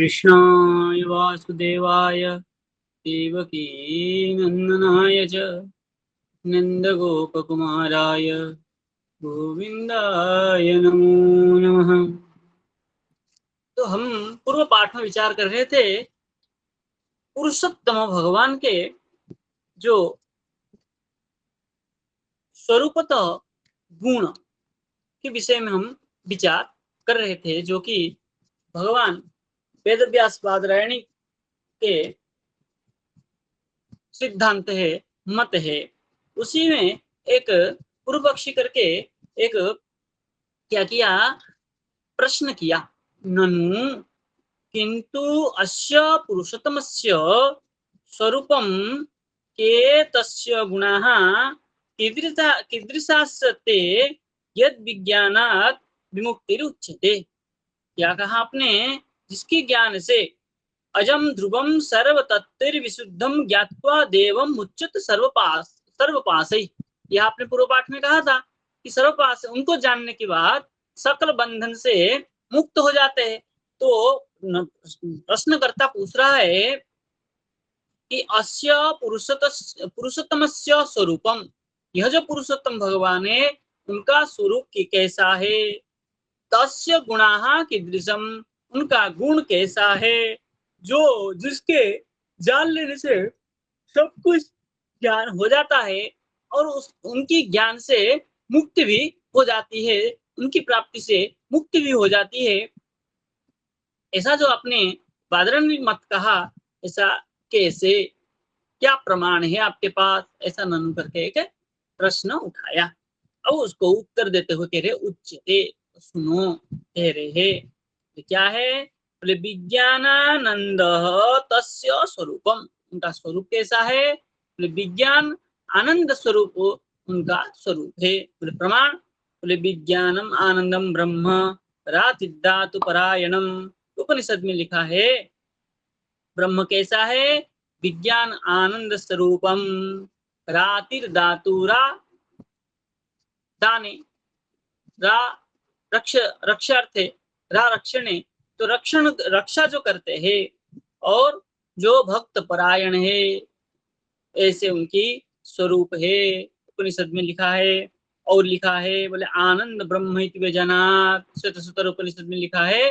कृष्णाय वासुदेवाय देवकी नंदनाय च नंदगोपकुमाराय गोविंदाय नमो नमः। तो हम पूर्व पाठ में विचार कर रहे थे पुरुषोत्तम भगवान के जो स्वरूपतः गुण के विषय में हम विचार कर रहे थे, जो कि भगवान वेदव्यास बादरायणी के सिद्धांत है, मत है। उसी में एक पूर्व पक्षी करके एक क्या किया, प्रश्न किया, ननु किंतु अस्य पुरुषोत्तमस्य स्वरूपं के तस्य गुणाः कीदृशास्ते यद विज्ञानात् विमुक्तिरुच्यते। क्या कहा आपने, जिसके ज्ञान से अजम ध्रुवम सर्वतत्त्वविशुद्धम ज्ञात्वा देवम मुच्यत सर्वपासै। यह आपने पूर्व पाठ में कहा था कि सर्वपास उनको जानने के बाद सकल बंधन से मुक्त हो जाते हैं। तो प्रश्नकर्ता पूछ रहा है कि अस्य पुरुषोत्तमस्य स्वरूपम, यह जो पुरुषोत्तम भगवान है उनका स्वरूप कैसा है, तस्य गुणाः कीदृशम, उनका गुण कैसा है, जो जिसके जान लेने से सब कुछ ज्ञान हो जाता है और उनकी ज्ञान से मुक्ति भी हो जाती है, उनकी प्राप्ति से मुक्ति भी हो जाती है। ऐसा जो आपने बादरायणी मत कहा, ऐसा कैसे, क्या प्रमाण है आपके पास, ऐसा ननु करके एक प्रश्न उठाया। अब उसको उत्तर देते हुए कह रहे उच्चते, सुनो, कह रहे है तो क्या है, बोले विज्ञानानंद तस्य स्वरूपम, उनका स्वरूप कैसा है, बोले विज्ञान आनंद स्वरूप उनका स्वरूप है। बोले प्रमाण, बोले विज्ञानम आनंदम ब्रह्म रातिदातु परायणम, उपनिषद में लिखा है ब्रह्म कैसा है, विज्ञान आनंद स्वरूपम रातिर्धातुरा दाने, रा रक्ष रक्षार्थे, रा रक्षणे, तो रक्षण रक्षा जो करते हैं और जो भक्त परायण है, ऐसे उनकी स्वरूप है। उपनिषद में लिखा है, और लिखा है बोले आनंद ब्रह्म इति व्यजानात, श्वेतसूत्र उपनिषद में लिखा है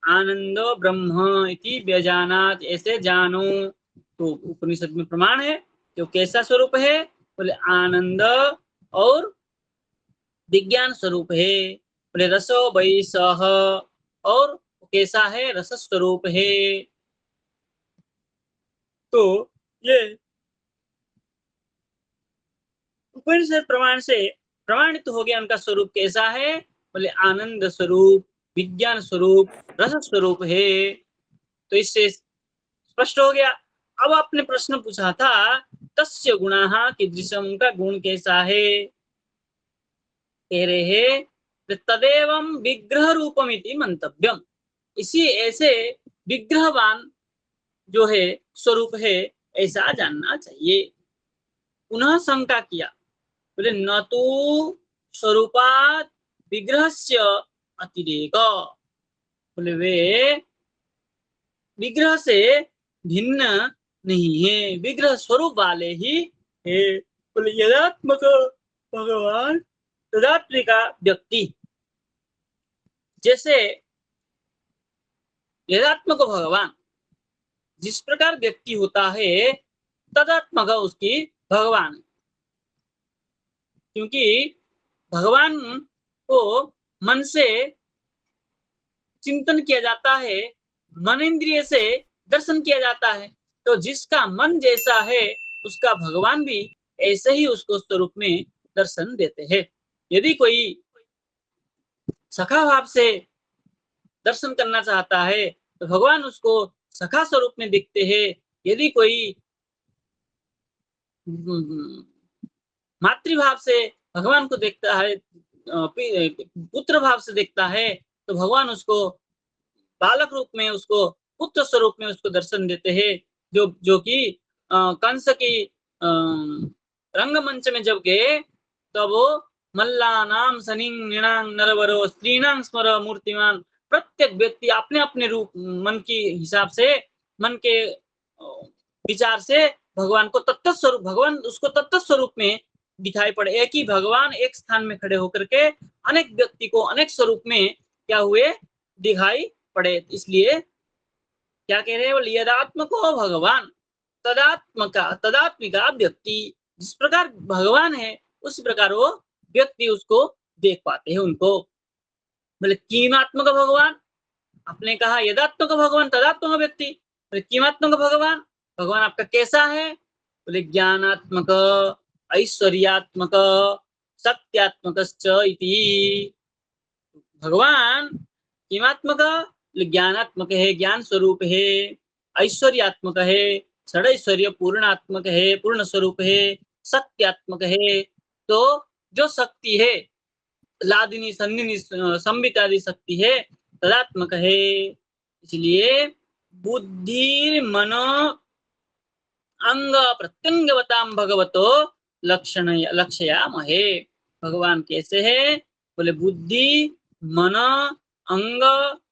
आनंद ब्रह्म इति व्यजानात, ऐसे जानो। तो उपनिषद में प्रमाण है जो कैसा स्वरूप है, बोले आनंद और विज्ञान स्वरूप है। बोले रसो वैसह, और कैसा है, रस स्वरूप है। तो ये उपनिषद प्रमाण से प्रमाणित तो हो गया उनका स्वरूप कैसा है, बोले आनंद स्वरूप, विज्ञान स्वरूप, रस स्वरूप है। तो इससे स्पष्ट हो गया। अब आपने प्रश्न पूछा था तस्य गुणाः कीदृशम, उनका गुण कैसा है, कह रहे हैं तदेवं विग्रह रूपमिति मंतव्यम, इसी ऐसे विग्रहवान जो है स्वरूप है ऐसा जानना चाहिए। पुनः शंका किया, बोले न तो स्वरूपात विग्रहस्य अतिरेक, बोले वे विग्रह से भिन्न नहीं है, विग्रह स्वरूप वाले ही है। बोले यदात्मक भगवान तदात्मिका व्यक्ति, जैसे यदात्मक भगवान जिस प्रकार व्यक्ति होता है, तदात्मक उसकी भगवान, क्योंकि भगवान को मन से चिंतन किया जाता है, मन इंद्रिय से दर्शन किया जाता है। तो जिसका मन जैसा है उसका भगवान भी ऐसे ही उसको स्वरूप में दर्शन देते हैं। यदि कोई सखा भाव से दर्शन करना चाहता है तो भगवान उसको सखा स्वरूप में दिखते हैं। यदि कोई मातृभाव से भगवान को देखता है, पुत्र भाव से देखता है, तो भगवान उसको बालक रूप में, उसको पुत्र स्वरूप में उसको दर्शन देते हैं। जो कि कंस की रंगमंच में जब गए तब वो मल्लानाम सनिं नृणां नरवरो स्त्रीणां स्मर मूर्तिमान प्रत्येक व्यक्ति अपने अपने रूप मन के हिसाब से, मन के विचार से भगवान को तत्त स्वरूप, भगवान उसको तत्त स्वरूप में दिखाई पड़े। एक ही भगवान एक स्थान में खड़े होकर के अनेक व्यक्ति को अनेक स्वरूप में क्या हुए, दिखाई पड़े। इसलिए क्या कह रहे हैं, बोले यदात्मको भगवान तदात्मिका व्यक्ति, जिस प्रकार भगवान है उस प्रकार वो व्यक्ति उसको देख पाते हैं उनको। बोले किमात्मक भगवान, आपने कहा यदात्मक भगवान तदात्मक व्यक्ति, बोले किमात्मक भगवान, भगवान आपका कैसा है, बोले ज्ञानात्मक ऐश्वर्यात्मक सत्यात्मक इति। भगवान किमात्मक, ज्ञानात्मक है, ज्ञान स्वरूप है, ऐश्वर्यात्मक है, षडैश्वर्य पूर्णात्मक है, पूर्ण स्वरूप है, सत्यात्मक है। तो जो शक्ति है लादिनी संदिनी संबितादि शक्ति है, तदात्मक है। इसलिए बुद्धि मन अंग प्रत्यंगवताम भगवतो लक्षण लक्ष्यामहे। भगवान कैसे है, बोले बुद्धि मन अंग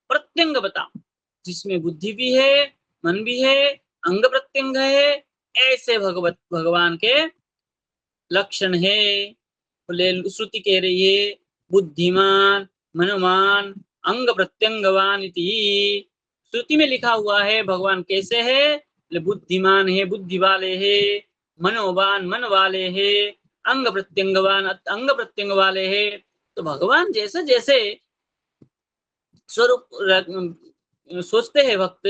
प्रत्यंगवताम, जिसमें बुद्धि भी है, मन भी है, अंग प्रत्यंग है, ऐसे भगवान के लक्षण है। बोले श्रुति कह रही है बुद्धिमान मनमान अंग प्रत्यंगवान इति। श्रुति में लिखा हुआ है भगवान कैसे है, बुद्धिमान है, बुद्धि वाले है, मनोवान मन वाले है, अंग प्रत्यंगवान अंग प्रत्यंग वाले है। तो भगवान जैसे जैसे स्वरूप सोचते हैं भक्त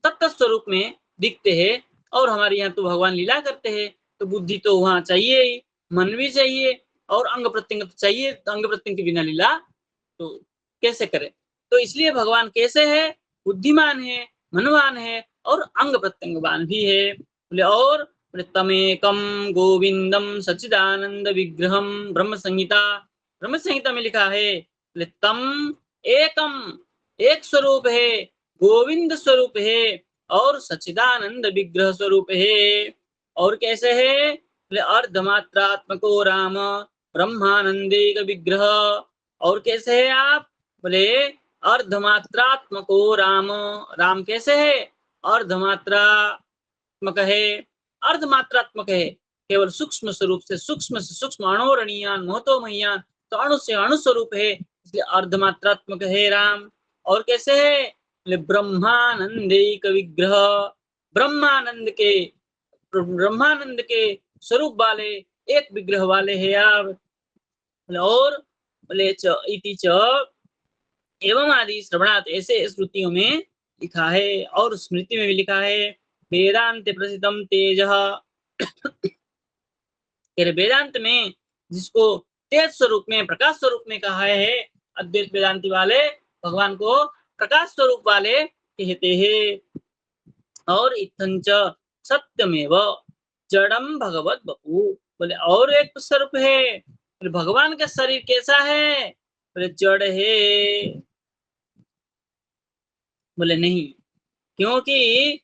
तत्त स्वरूप में दिखते हैं। और हमारे यहाँ तो भगवान लीला करते हैं, तो बुद्धि तो वहां चाहिए ही, मन भी चाहिए और अंग प्रत्यंग तो चाहिए। तो अंग प्रत्यंग के बिना लीला तो कैसे करे। तो इसलिए भगवान कैसे है, बुद्धिमान है, मनवान है और अंग प्रत्यंगवान भी है। बोले और बोले तमेकम गोविंदम सच्चिदानंद विग्रहम ब्रह्म संहिता में लिखा है, बोले तम एकम एक स्वरूप है, गोविंद स्वरूप है और सच्चिदानंद विग्रह स्वरूप है। और कैसे है, बोले अर्धमात्रात्मको राम ब्रह्मानंदेक विग्रह। और कैसे है आप, बोले अर्धमात्रात्मको राम, राम कैसे है, अर्धमात्रात्मक है, अर्धमात्रात्मक है, केवल सूक्ष्म स्वरूप से सूक्ष्म अणोरणीयान महतो महियान, तो अणु से अणु स्वरूप है, इसलिए अर्धमात्रात्मक है राम। और कैसे है, बोले ब्रह्मानंदेक विग्रह, ब्रह्मानंद के स्वरूप वाले एक विग्रह वाले है आप। और बोले इति च एवं आदि श्रवणात्, ऐसे श्रुतियों में लिखा है और स्मृति में भी लिखा है। वेदांत प्रसिद्धम तेज, वेदांत में जिसको तेज स्वरूप में प्रकाश स्वरूप में कहा है, अद्वैत वेदांति वाले भगवान को प्रकाश स्वरूप वाले कहते हैं। और इत्थंच सत्यमेव जड़म भगवत बपू, बोले और एक स्वरूप है, बोले भगवान का शरीर कैसा है, बोले जड़ है। बोले नहीं, क्योंकि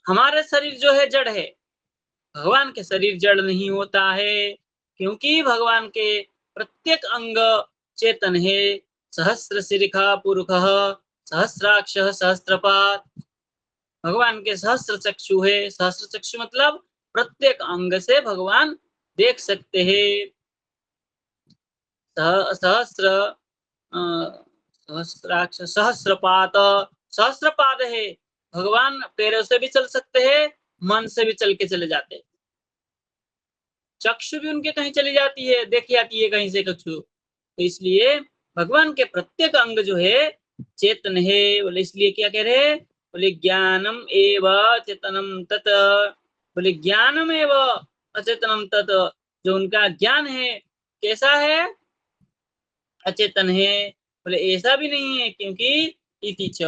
हमारा शरीर जो है जड़ है, भगवान के शरीर जड़ नहीं होता है, क्योंकि भगवान के प्रत्येक अंग चेतन है। सहस्र शिखा पुरुषः सहस्राक्ष सहस्त्रपाद, भगवान के सहस्र चक्षु है। सहस्र चक्षु मतलब प्रत्येक अंग से भगवान देख सकते हैं। सहस्र सहस्राक्ष सहस्त्रपाद, सहस्त्रपाद है, भगवान पैरों से भी चल सकते हैं, मन से भी चल के चले जाते हैं। चक्षु भी उनके कहीं चली जाती है, देखी आती है कहीं से चक्षु। तो इसलिए भगवान के प्रत्येक अंग जो है चेतन है। बोले इसलिए क्या कह रहे, बोले ज्ञानम एव चेतनम तत्, बोले ज्ञानम एव अचेतनम तत्, जो उनका ज्ञान है कैसा है, अचेतन है। बोले ऐसा भी नहीं है, क्योंकि इति च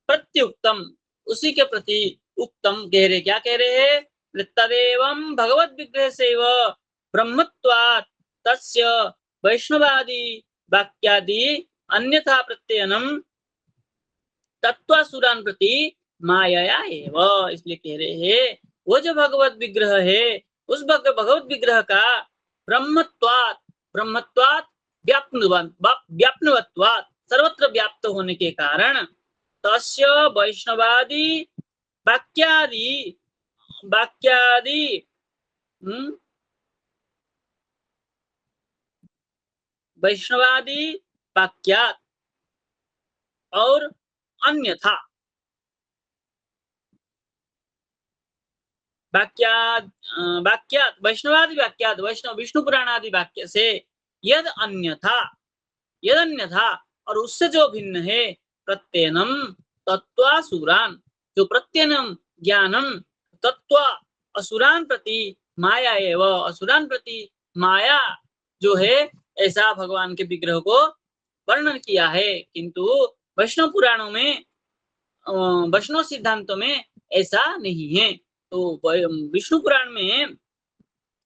प्रत्युक्तम, उसी के प्रति उत्तम कह रहे, क्या कह रहे हैं, तदेवं भगवत विग्रह से ब्रह्मत्वात् तस्य वैष्णवादि वाक्यादि अन्यथा प्रत्ययनम तत्वासुरान प्रति माया एव। इसलिए कह रहे हैं वो जो भगवत विग्रह है, उस भगवत विग्रह का ब्रह्मत्वात्, ब्रह्मत्वात् व्याप्नवत्वात् सर्वत्र व्याप्त होने के कारण तस्य वैष्णवादि वाक्यादि वाक्यादि वैष्णवादि वाक्यात और अन्यथा वाक्यात वैष्णवादि वाक्यात वैष्णव विष्णु पुराणादि वाक्य से यद अन्यथा और उससे जो भिन्न है प्रत्ययनम तत्वासुरान जो प्रत्ययनम ज्ञानम तत्व असुरान प्रति माया एवं असुरान प्रति माया जो है ऐसा भगवान के विग्रह को वर्णन किया है। किंतु वैष्णव पुराणों में वैष्णव सिद्धांतों में ऐसा नहीं है। तो विष्णु पुराण में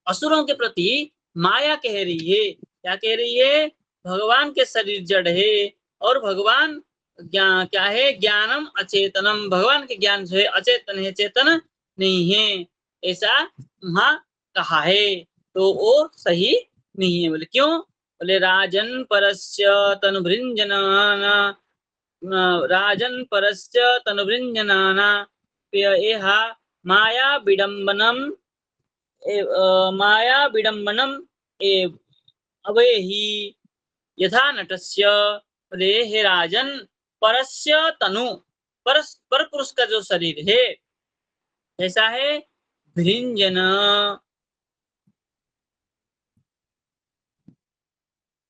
असुरों के प्रति माया कह रही है। क्या कह रही है? भगवान के शरीर जड़ है और भगवान क्या है? ज्ञानम अचेतनम, भगवान के ज्ञान जो है अचेतन है, चेतन नहीं है, ऐसा वहां कहा है। तो वो सही नहीं है। बोले क्यों? बोले राजन परस्य तनुभृंजनाना राजन परस्य तनुभृंजनाना एहा माया विडंबनम माया विडंबनम अवेहि यथा नटस्य। हे राजन, परस्य तनु पर पुरुष का जो शरीर है ऐसा है भृंजन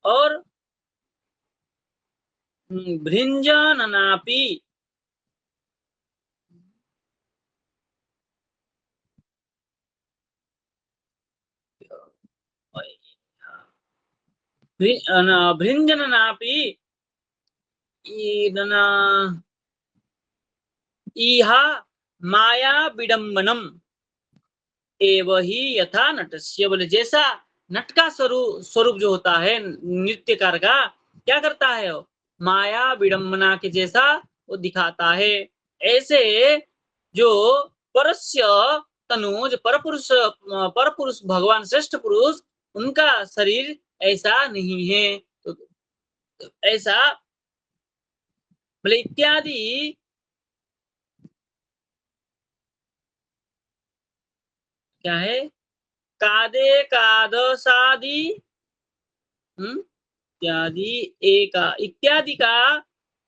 और भृंजननापि भृंजननापि इहा माया विडंबनम एव ही यथा नटस्य। बोले जैसा नट का स्वरूप जो होता है नृत्यकार का, क्या करता है? माया विडंबना के जैसा वो दिखाता है। ऐसे जो परस्य तनु, जो परपुरुष भगवान श्रेष्ठ पुरुष, उनका शरीर ऐसा नहीं है। तो ऐसा बोले इत्यादि क्या है? कादे कादसादि इत्यादि इत्यादि का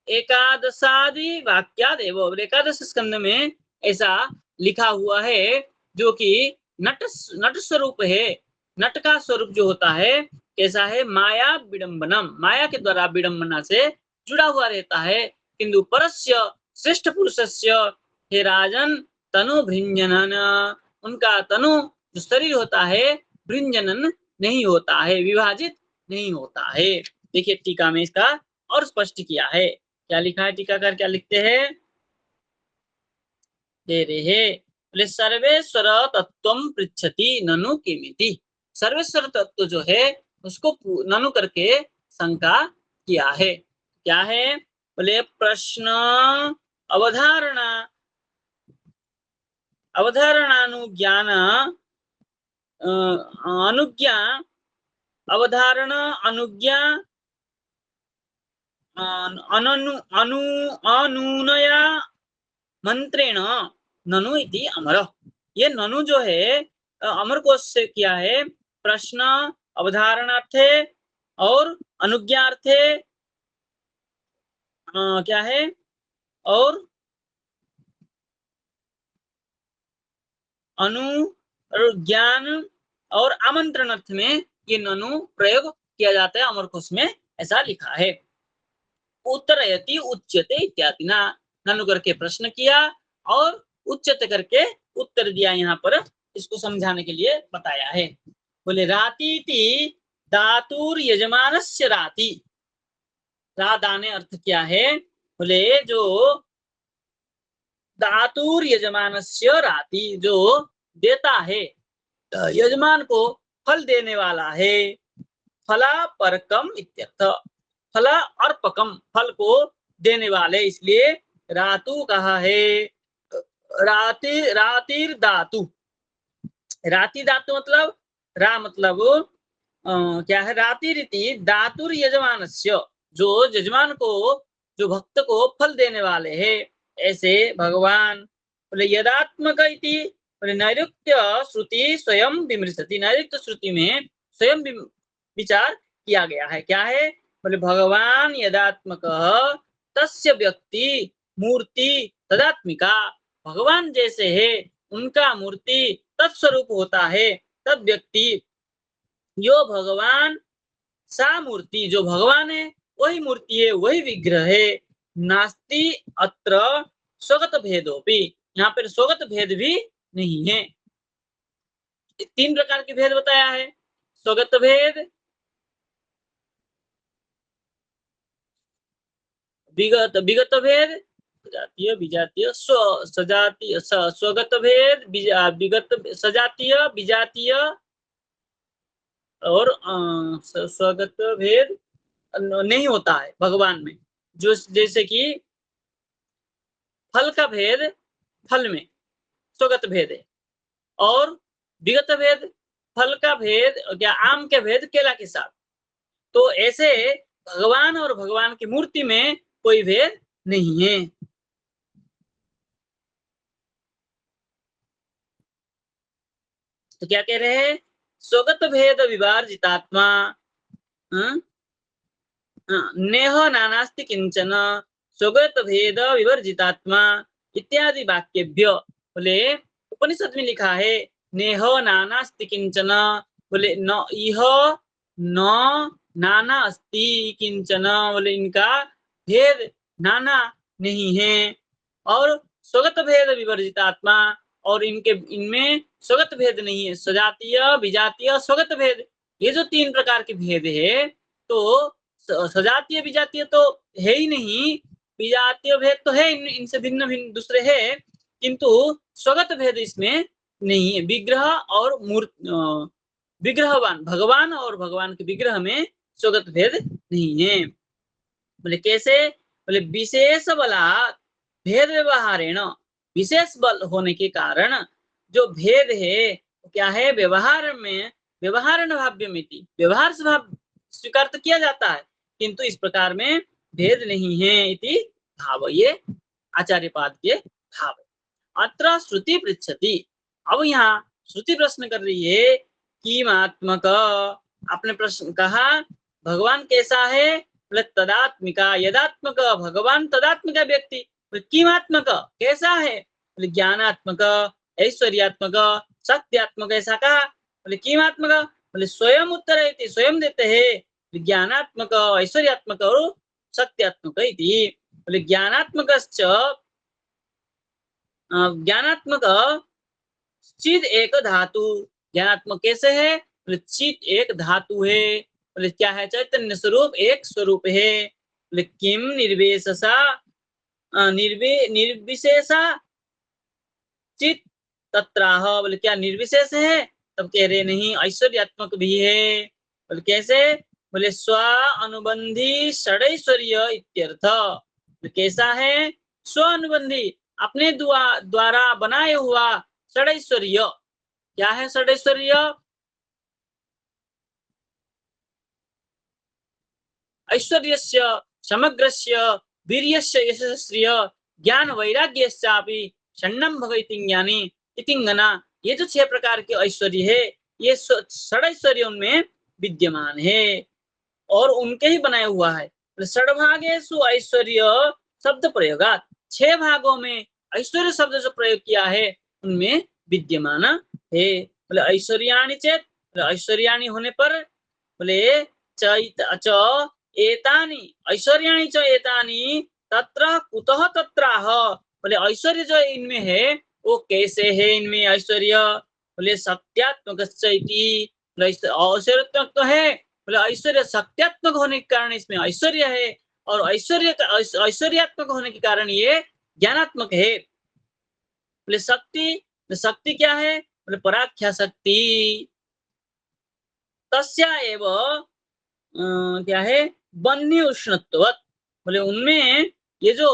एकादशादि वाक्यादेव। एकादश स्कंद में ऐसा लिखा हुआ है जो कि नट स्वरूप है। नट का स्वरूप जो होता है कैसा है? माया विडंबनम, माया के द्वारा विडंबना से जुड़ा हुआ रहता है। किंतु परस्य श्रेष्ठ पुरुषस्य हे राजन तनु भृंजनन, उनका तनु जो शरीर होता है भृंजनन नहीं होता है, विभाजित नहीं होता है। देखिए टीका में इसका और स्पष्ट किया है। क्या लिखा है टीकाकार? क्या लिखते हैं? दे रहे बोले सर्वेश्वर तत्वम पृच्छति ननु किमिति। सर्वेश्वर तत्व जो है उसको ननु करके शंका किया है। क्या है? बोले प्रश्न अवधारणा अवधारणानुज्ञान अनुज्ञा अवधारणा अनुज्ञा अनुनया मंत्रेण ननु इति अमर। ये ननु जो है अमर कोश से किया है। प्रश्न अवधारणार्थे और अनुज्ञार्थे क्या है? और ज्ञान और आमंत्रण अर्थ में ये ननु प्रयोग किया जाता है। अमर कोश में ऐसा लिखा है। उत्तरयति उच्यते इत्यादि ना, ननु करके प्रश्न किया और उच्यते करके उत्तर दिया। यहाँ पर इसको समझाने के लिए बताया है। बोले रातीति धातुर यजमानस्य राति। दाने अर्थ क्या है? बोले जो धातुर यजमानस्य राति, जो देता है, यजमान को फल देने वाला है। फला परकम इत्यर्थ, फला अर्पकम, फल को देने वाले, इसलिए रातु कहा है। रातिर धातु, राति धातु मतलब रा मतलब क्या है, राति रीति दातुर यजमानस्य, जो यजमान को, जो भक्त को फल देने वाले हैं, ऐसे भगवान। बोले यदात्मक इति, बोले नैरुक्त्य श्रुति स्वयं विमृशति, नैरुक्त्य श्रुति में स्वयं विचार किया गया है। क्या है, बोले भगवान यदात्मक तस्य व्यक्ति मूर्ति तदात्मिका, भगवान जैसे है उनका मूर्ति तत्स्वरूप होता है, तद व्यक्ति, यो भगवान सा मूर्ति, जो भगवान है वही मूर्ति है, वही विग्रह है। नास्ति अत्र स्वगत भेदोपि, यहाँ पर स्वगत भेद भी नहीं है। तीन प्रकार के भेद बताया है, स्वगत भेद, विगत भेद, सजातीय विजातीय, सजातीय स्वगत भेद, विगत सजातीय विजातीय, और स्वगत भेद नहीं होता है भगवान में। जो जैसे कि फल का भेद फल में स्वगत भेद है, और विगत भेद फल का भेद, क्या आम के भेद केला के साथ। तो ऐसे भगवान और भगवान की मूर्ति में कोई भेद नहीं है। तो क्या कह रहे हैं, स्वगत भेद विवर्जितात्मा नेह नानास्ति किंचन स्वगत भेद विवर्जितात्मा इत्यादि वाक्यभ्य। बोले उपनिषद में लिखा है नेह नानास्ति किंचन, बोले न इह न नाना अस्ति किंचन, बोले इनका भेद नाना नहीं है, और स्वगत भेद विवर्जितात्मा, और इनमें स्वगत भेद नहीं है, सजातीय विजातीय स्वगत भेद, ये जो तीन प्रकार के भेद है, तो सजातीय विजातीय तो है ही नहीं, विजातीय भेद तो है, इनसे भिन्न भिन्न दूसरे है, किंतु स्वगत भेद इसमें नहीं है। विग्रह और विग्रहवान भगवान और भगवान के विग्रह में स्वगत भेद नहीं है। बोले कैसे, बोले विशेष बला भेद व्यवहारेण, विशेष बल होने के कारण जो भेद है क्या है, व्यवहार में, व्यवहार भाव्यमिति, व्यवहार स्वभाव स्वीकार तो किया जाता है, किंतु इस प्रकार में भेद नहीं है इति भाव, ये आचार्य पाद के भाव। अत्र श्रुति पृच्छति, अब यहाँ श्रुति प्रश्न कर रही है किमात्मक, आपने प्रश्न कहा भगवान कैसा है, बोले तदात्मिका, यदात्मक भगवान तदात्मिका व्यक्ति, किमात्मक कैसा है, बोले ज्ञानात्मक ऐश्वर्यात्मक सत्यात्मक, ऐसा कहा। बोले किमात्मक, बोले स्वयं उत्तर है, स्वयं देते हैं ज्ञानात्मक ऐश्वर्यात्मक और सत्यात्मक इति। बोले ज्ञानात्मक ज्ञानात्मक चिद एक धातु, ज्ञानात्मक कैसे है, बोले चित एक धातु है, बोले क्या है, चैतन्य स्वरूप एक स्वरूप है। बोले किम निर्विशेषा निर्विशेषा चित तत्राह, बोले क्या निर्विशेष है, तब कह रहे नहीं ऐश्वर्यात्मक भी है। बोले कैसे, बोले स्व अनुबंधी षडैश्वर्य इत्यर्थ, कैसा है, स्व अनुबंधी अपने द्वारा बनाए हुआ षडैश्वर्य, क्या है षडैश्वर्य, ऐश्वर्यस्य समग्रस्य वीर्यस्य यशस्स्य ज्ञान वैराग्यश्चापि षण्णं भवति ज्ञानी इतिंगना, ये जो 6 प्रकार के ऐश्वर्य है, ये षडैश्वर्य उनमें विद्यमान है और उनके ही बनाया हुआ है। षड्भागेषु ऐश्वर्य शब्द प्रयोगात, 6 भागों में ऐश्वर्य शब्द जो प्रयोग किया है उनमें विद्यमान है। बोले ऐश्वर्याणि चेत, ऐश्वर्याणि होने पर, बोले च एतानि ऐश्वर्याणि च एतानि तत्र कुतः तत्राह, बोले ऐश्वर्य जो इनमें है वो कैसे है, इनमें ऐश्वर्य, बोले सत्यात्मक ऐश्वर्यात्मक तो है, बोले ऐश्वर्य सत्यात्मक होने के कारण इसमें ऐश्वर्य है, और ऐश्वर्यात्मक होने के कारण ये ज्ञानात्मक है। बोले शक्ति, शक्ति क्या है, बोले पराख्या शक्ति, तस्या एव क्या है, बन्ही उष्णत्ववत्, बोले उनमें ये जो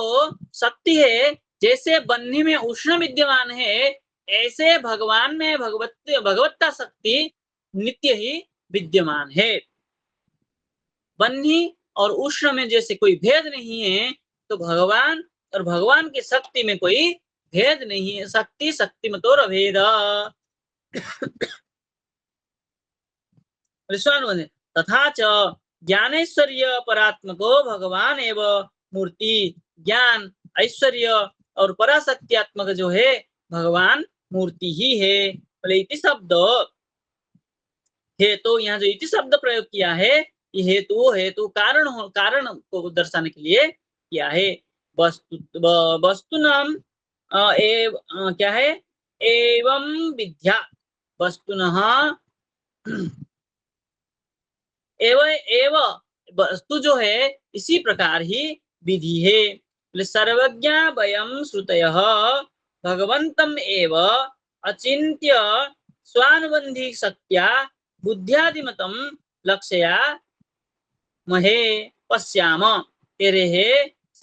शक्ति है जैसे बन्ही में उष्ण विद्यमान है, ऐसे भगवान में भगवत्ता शक्ति नित्य ही विद्यमान है। बन्ही और उष्ण में जैसे कोई भेद नहीं है, तो भगवान और भगवान की शक्ति में कोई भेद नहीं है। शक्ति शक्तिमतोर अभेद। तथा च ज्ञानैश्वर्य परात्मको भगवान एवं मूर्ति। ज्ञान, ऐश्वर्य और पराशक्त्यात्मक जो है भगवान मूर्ति ही है। बोले इति शब्द हेतु, यहाँ जो इति शब्द प्रयोग किया है ये हेतु कारण को दर्शाने के लिए किया है। वस्तु नाम क्या है, एवं विद्या वस्तुनः एव वस्तु जो है इसी प्रकार ही विधि है। सर्वज्ञ वयं श्रुतयः भगवन्तम् एव अचिन्त्य स्वानुबंधी शक्त्या बुद्ध्यादिमतं लक्ष्या महे पश्याम। तेरे है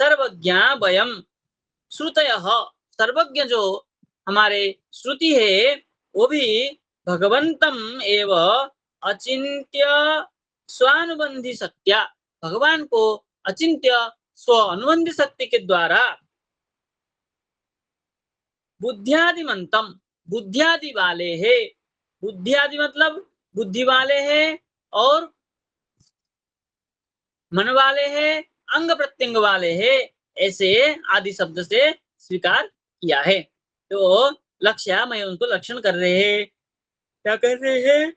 सर्वज्ञ वयं श्रुतयः, सर्वज्ञ जो हमारे श्रुति है वो भी भगवंतम एव अचिंत्य स्वानुबंधी शक्त्या, भगवान को अचिंत्य स्व अनुबंधी शक्ति के द्वारा बुद्ध्यादिमंतम, बुद्ध्यादि वाले है। बुद्ध्यादि मतलब बुद्धि वाले है और मन वाले है, अंग प्रत्यंग वाले है, ऐसे आदि शब्द से स्वीकार किया है। तो लक्ष्य में उनको लक्षण कर रहे हैं। क्या कर रहे हैं?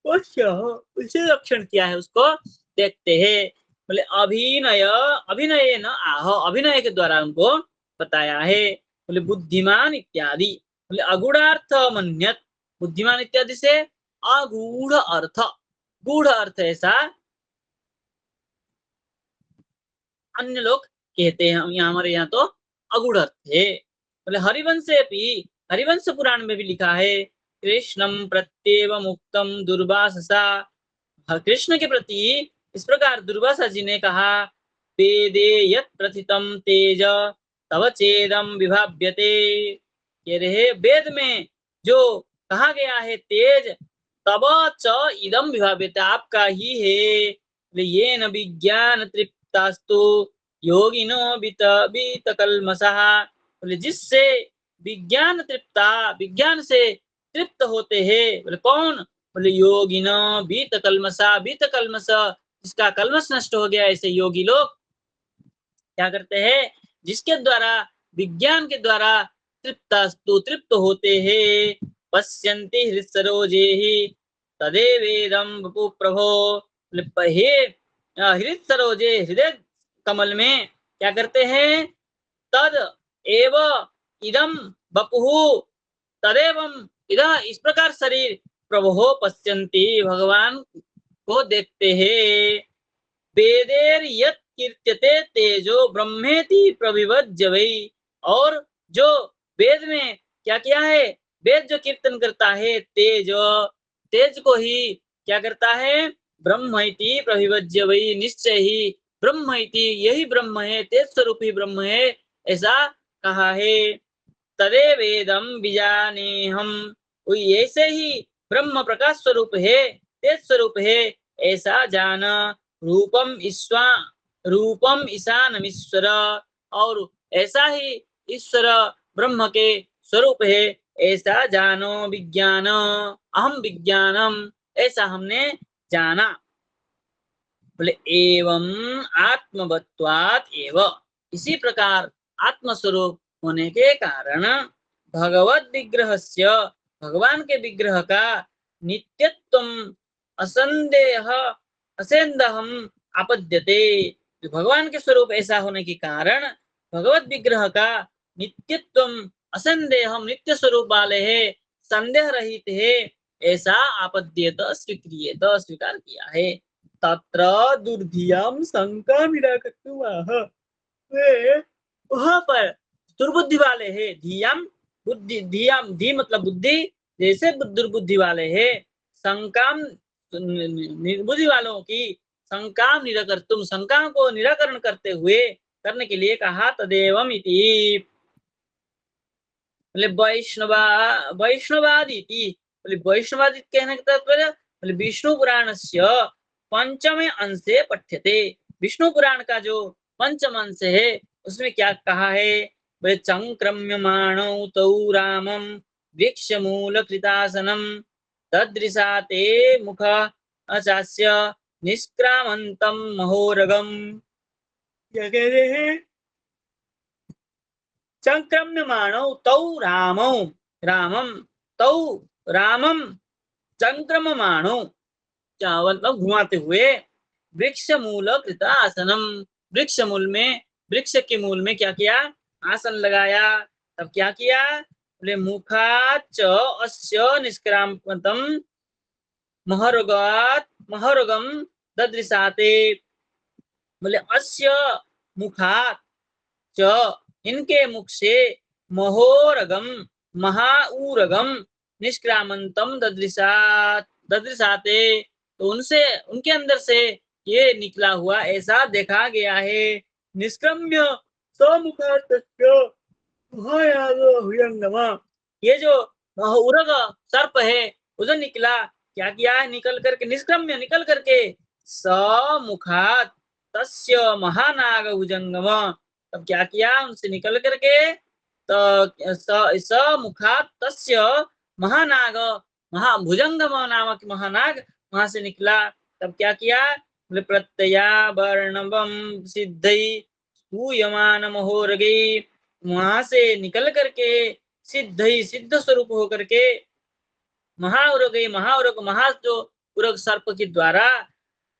उसे लक्षण किया है उसको देखते हैं। बोले अभिनय, अभिनय न आह, अभिनय के द्वारा उनको बताया है। बोले बुद्धिमान इत्यादि, बोले अगूढ़ार्थ मन्यत, बुद्धिमान इत्यादि से अगूढ़ अर्थ, गूढ़ अर्थ ऐसा अन्य लोग कहते हैं, यहाँ हमारे यहाँ तो अगूढ़ अर्थ है। बोले हरिवंशे भी, हरिवंश पुराण में भी लिखा है कृष्णम प्रत्येव मुक्तम दुर्वासा, कृष्ण के प्रति इस प्रकार दुर्वासा जी ने कहा वेदे यत् प्रथितम तेज तव चेदम विभाव्यते। ये रहे वेद में जो कहा गया है तेज तब च इदम विभाव्यते, आपका ही है। ये न विज्ञान तृप्तास्तु योगिनो बीत कलमसः, बोले जिससे विज्ञान तृप्ता, विज्ञान से तृप्त होते हैं। बोले कौन? बोले योगिनो बीत कलमसा, बीत कलमस जिसका कलमस नष्ट हो गया, ऐसे योगी लोग क्या करते हैं? जिसके द्वारा विज्ञान के द्वारा तृप्तास्तु तृप्त होते हैं। पश्यन्ति हृत्सरोजेहि तदेवेदं वपु प्रभो, हे हृत्सरोजे, हृदय कमल में क्या करते हैं? तद एव इदम बपुहु, तदेवम इधर इस प्रकार शरीर प्रभो पश्यन्ति, भगवान को देखते हैं। वेदेर यत् कीर्त्यते तेजो ब्रह्मेति प्रविभज्य वै, और जो वेद में क्या किया है? वेद जो कीर्तन करता है तेज, तेज को ही क्या करता है? ब्रह्मैति प्रविभज्य वै, निश्चय ही ब्रह्म इति, यही ब्रह्म है, तेज स्वरूप ही ब्रह्म है, ऐसा कहा है। तदे वेदम बीजाने हम, ऐसे ही ब्रह्म प्रकाश स्वरूप है, तेज स्वरूप है, ऐसा जाना। रूपम ईश्वा, रूपम ईशानमीश्वर, और ऐसा ही ईश्वर ब्रह्म के स्वरूप है, ऐसा जानो। विज्ञान अहम विज्ञानम, ऐसा हमने जाना। बोले एवं आत्मवत्वात् एव, इसी प्रकार आत्मस्वरूप होने के कारण भगवत विग्रहस्य, भगवान के विग्रह का नित्यत्वम असंदेह असेंदहम आपद्यते। भगवान के स्वरूप ऐसा होने के कारण भगवत विग्रह का नित्यत्वम असंदेहम, नित्य स्वरूप वाले है, संदेह रहित है, ऐसा आपद्यत स्वीक्रियत, स्वीकार किया है। तत्र दुर्धियाम शंका निराकर्तुमाह, वे वहां पर दुर्बुद्धि वाले हैं। धियाम बुद्धि, धियाम धी मतलब बुद्धि, जैसे दुर्बुद्धि वाले हैं। शंकाम निर्बुद्धि वालों की शंका निराकर्तुम, शंका को निराकरण करते हुए, करने के लिए कहा तदेवम इति। वैष्णवा वैष्णवादी, वैष्णवादी कहने का तात्पर्य विष्णु पुराणस्य पंचमे अंशे पठ्यते। विष्णु पुराण का जो पंचम अंश है उसमें क्या कहा है? बोले चंक्रम्यमाणौ तौ रामं वृक्षमूल कृतासनम तदृशा ते मुख अचास्य निष्क्रामन्तं महोरगम। क्या कह रहे हैं? चंक्रम्यमाणौ तौ रामौ रामम तौ रामम चंक्रम्यमाणौ, क्या मतलब घुमाते हुए, वृक्ष मूल कृत आसनम, वृक्ष मूल में, वृक्ष के मूल में क्या किया? आसन लगाया। तब क्या किया? बोले मुखाच अस्य निष्क्रामतम महरोगात महरोगम ददृशाते। बोले अस्य मुखात च, इनके मुख से, महोरगम महाऊरगम निष्क्रामंतम ददृशाते, तो उनसे, उनके अंदर से ये निकला हुआ ऐसा देखा गया है। निष्क्रम्य समुखातस्य महायागहुयंगमा, ये जो उरग सर्प है उधर निकला, क्या किया है? निकल करके, निष्क्रम्य निकल करके, समुखात तस्य महानाग भुजंगम, तब क्या किया? उनसे निकल करके तो समुखात तस्य महानाग, महाभुजंगम नामक महानाग वहां से निकला। तब क्या किया? बोले प्रत्यया वर्णवम सिद्धि स्तूयमान महोरगे, वहां से निकल करके सिद्ध ही सिद्ध स्वरूप होकर के महाउरग, महाउरग महा जो उरग सर्प के द्वारा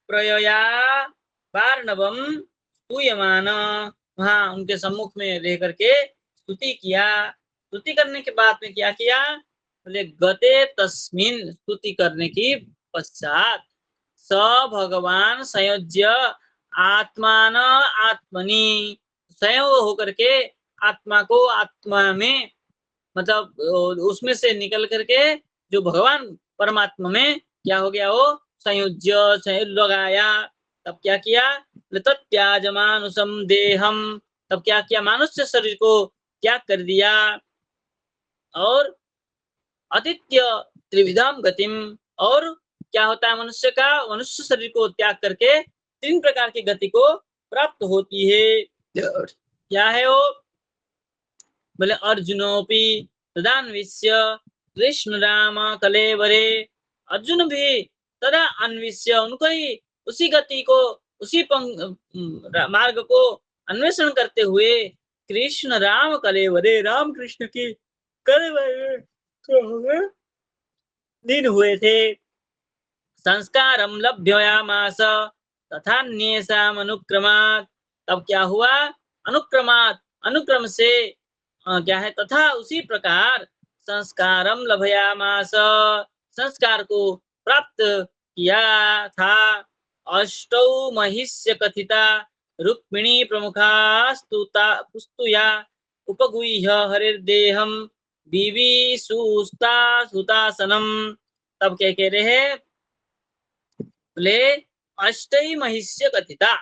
प्रयया वार्णवम स्तूयमान, वहां उनके सम्मुख में रह करके स्तुति किया। स्तुति करने के बाद में क्या किया? बोले गते तस्मिन, स्तुति करने की पश्चात स भगवान संयोज्य आत्मान आत्मनि, संयोग होकर के आत्मा को आत्मा में, मतलब उसमें से निकल करके जो भगवान परमात्मा में क्या हो गया? वो संयोज्य लगाया। तब क्या किया? तत्याज मानुषम देहम, तब क्या किया? मनुष्य शरीर को त्याग कर दिया। और आदित्य त्रिविधाम गतिम, और क्या होता है मनुष्य का? मनुष्य शरीर को त्याग करके तीन प्रकार की गति को प्राप्त होती है। क्या है वो? बोले अर्जुनोपि तदान्विष्य कृष्ण राम कलेवरे, अर्जुन भी तदा अन्विष्य, उनको ही उसी गति को, उसी मार्ग को अन्वेषण करते हुए कृष्ण राम कलेवरे, राम कृष्ण की कलेवरे लीन हुए थे। संस्कारम लभ्ययामास तथान्येषाम अनुक्रमात्, तब क्या हुआ? अनुक्रमात्, अनुक्रम से क्या है? तथा उसी प्रकार संस्कारम लभयामास, संस्कार को प्राप्त किया था। अष्टौ महिष्य कथिता रुक्मिणी प्रमुखा स्तुता पुस्तुया उपगुह्य हरिर्देहम विविशुस्ता सुतासनम। तब क्या कह रहे हैं? बोले अष्टई महिष्य कथिता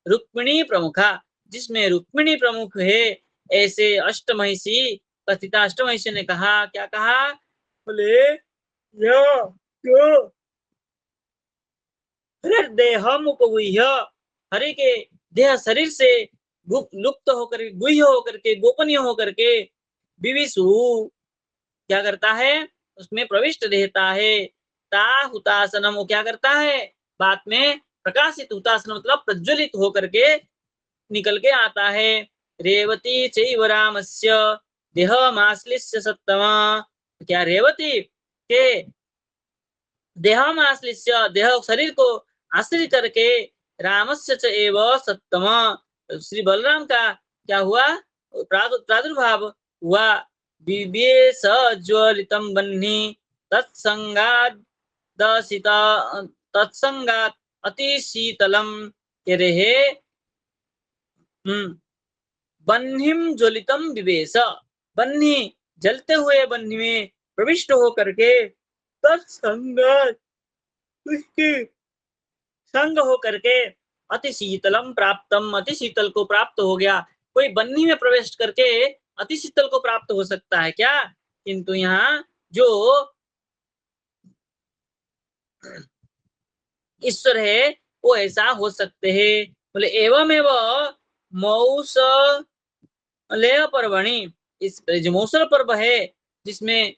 रुक्मिणी प्रमुखा, जिसमें रुक्मिणी प्रमुख है ऐसे अष्टमहिषी कथिता, अष्टमहिषी ने कहा, क्या कहा? बोले देहम उपगुह्य, हरि के देह शरीर से लुप्त होकर, गुह्य होकर के, गोपनीय होकर के, विविशु क्या करता है? उसमें प्रविष्ट रहता है। ता हुतासनम, वो क्या करता है? बाद में प्रकाशित, हुतासन मतलब प्रज्वलित होकर के निकल के आता है। रेवती चैव रामस्य देहमाश्लिष्य सत्तमा, क्या रेवती के देहमाश्लिष्य, देह शरीर को आश्रित करके रामस्य च एव सत्तम, श्री बलराम का क्या हुआ? प्रादुर्भाव हुआ। विवेश ज्वलितम बन्ही तत्संगात दसिता, तत्संगात अति शीतलम, कह रहे बन्हीम ज्वलितम विवेश, बन्ही जलते हुए बन्ही में प्रविष्ट हो करके, तत्संगात उसके संग हो करके, अति शीतलम प्राप्तम, अति शीतल को प्राप्त हो गया। कोई बन्ही में प्रवेश करके अति शीतल को प्राप्त हो सकता है क्या? किंतु यहाँ जो ईश्वर है वो ऐसा हो सकते हैं। बोले एवं एवं मौसलेय पर्वणि, इस जो मौसल पर्व है जिसमें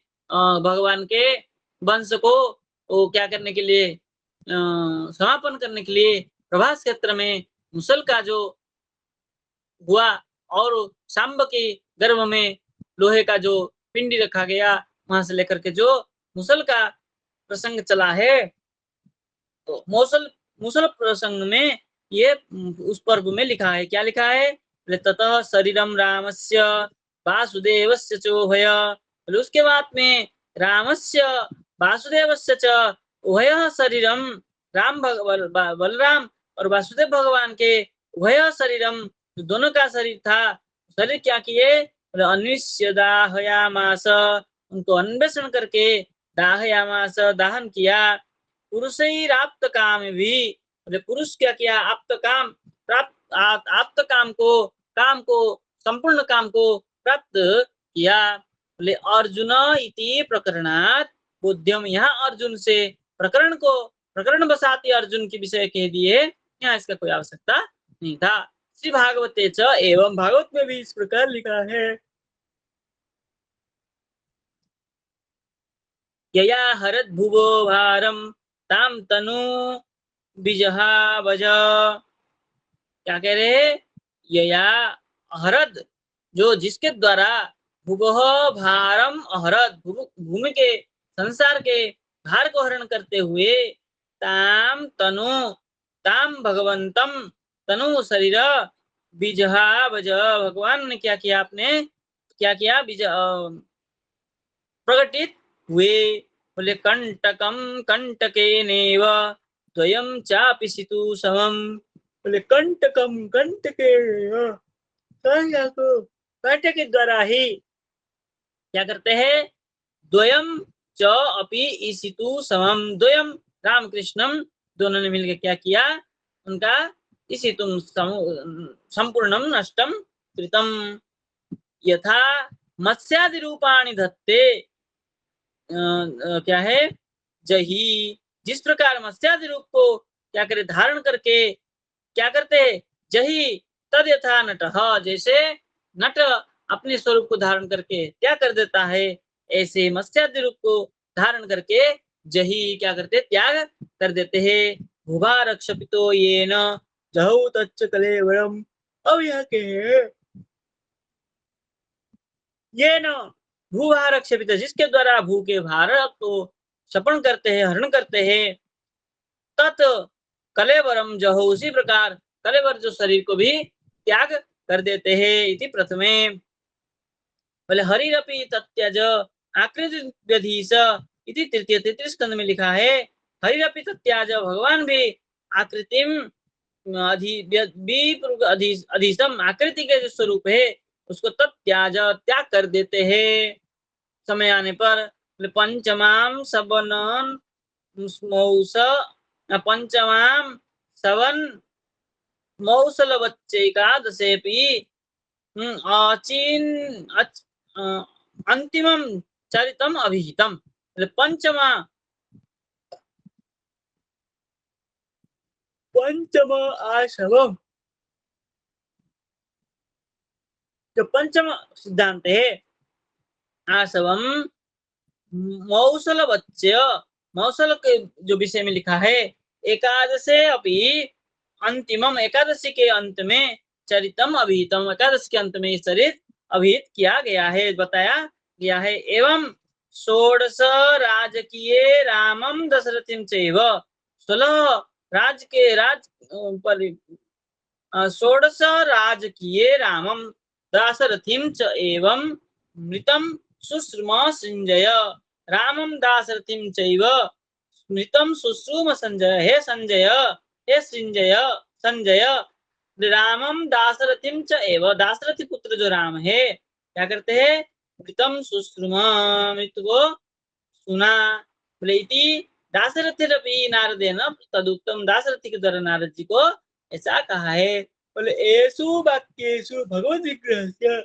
भगवान के वंश को वो क्या करने के लिए समापन करने के लिए प्रभास क्षेत्र में मुसल का जो हुआ और सांब के गर्भ में लोहे का जो पिंडी रखा गया, वहां से लेकर के जो मुसल का प्रसंग चला है, तो मौसल मुसल प्रसंग में ये उस पर्व में लिखा है, क्या लिखा है? बोले ततः शरीरम रामस्य वासुदेवस्य चोभय, बोले उसके बाद में रामस्य वासुदेवस्य च उभय शरीरम, बलराम और वासुदेव भगवान के उभय शरीरम, जो दोनों का शरीर था, शरीर क्या किए? बोले अन्विष्य दाहयामास, उनको अन्वेषण करके दाहयामास दहन किया। पुरुष ही राप्त काम भी, बोले पुरुष क्या किया? आप्त काम प्राप्त, आप्त काम को संपूर्ण काम को प्राप्त किया। बोले अर्जुन इति प्रकरणात बुद्धिम, यहाँ अर्जुन से प्रकरण बसाती अर्जुन के विषय कह दिए, यहाँ इसका कोई आवश्यकता नहीं था। श्री भागवते च, एवं भागवत में भी इस प्रकार लिखा है, यया हरत भुवो भारम ताम तनु बिजहावज, क्या कह रहे हैं? यया हरद, जो जिसके द्वारा भुवः भारम अहरद, भूमि के संसार के भार को हरण करते हुए, ताम तनु, ताम भगवंतम, तनु शरीर, बीजहावज, भगवान ने क्या किया? आपने क्या किया? बीज प्रकटित हुए। बोले कंटकम कंटकेनेव द्वयम चापि सितु समम, बोले कंटकम कंटकेनेव, कंटक के द्वारा ही क्या करते हैं? द्वयम च अपि इसितु समम, द्वयम राम कृष्णम, दोनों ने मिलकर क्या किया? उनका इसितुम संपूर्णम नष्टम कृतम, यथा मत्स्यादि रूपाणि धत्ते, क्या है? जही, जिस प्रकार मत्स्यादि रूप को क्या करे? धारण करके क्या करते? जही तद यथा नट, जैसे नट अपने स्वरूप को धारण करके क्या कर देता है, ऐसे मत्स्यादि रूप को धारण करके जही क्या करते? त्याग कर देते हैं। भुभा रक्षपितो येन जहु तच्च कलेवरम, अब यह के ये न भूभार रक्षपित, जिसके द्वारा भू के भार को शपन करते हैं, हरण करते हैं, तत् कलेवरम जहो, उसी प्रकार कलेवर जो शरीर को भी त्याग कर देते हैं। इति प्रथमे, बोले हरिरपि तत्यज आकृतिधीश, इति तृतीय स्कंद में लिखा है, हरिरपि तत्याज, भगवान भी आकृतिम अधीशम, आकृति के जो स्वरूप है उसको तत्याज, त्याग कर देते हैं समय आने पर। पंचमाम सबनन मौस, पंचमाम सवन मौसल बच्चे का दशेपी अंतिमम चरितम अभिहितम, पंचमा आशवम, जो पंचम सिद्धांत है आशवम मौसल बच्चे, मौसल के जो विषय में लिखा है, एकादशे अपि अंतिमम, एकादशी के अंत में चरितम अभिहितम, एकादशी के अंत में चरित अभिहित किया गया है, बताया गया है। एवं षोडश राजकीय रामम दशरथिम चैव, 16 राज के राज पर षोडश राजकीय रामम दाशरथिम च एवं मृतम शुश्रुम संजय, रामम दाशरथिम चैव मृतम शुश्रुम संजय, हे संजय, हे संजय, रामम दाशरथिम च एव, दाशरथी पुत्र जो राम है क्या करते हैं? मृतम शुश्रुम, मृत्यु को सुना। बोले इति दाशरथिरपि नारदेन तदुक्तम, दाशरथी के द्वारा नारद जी को ऐसा कहा है। बोले एसु वाक्येषु भगवद विग्रह से,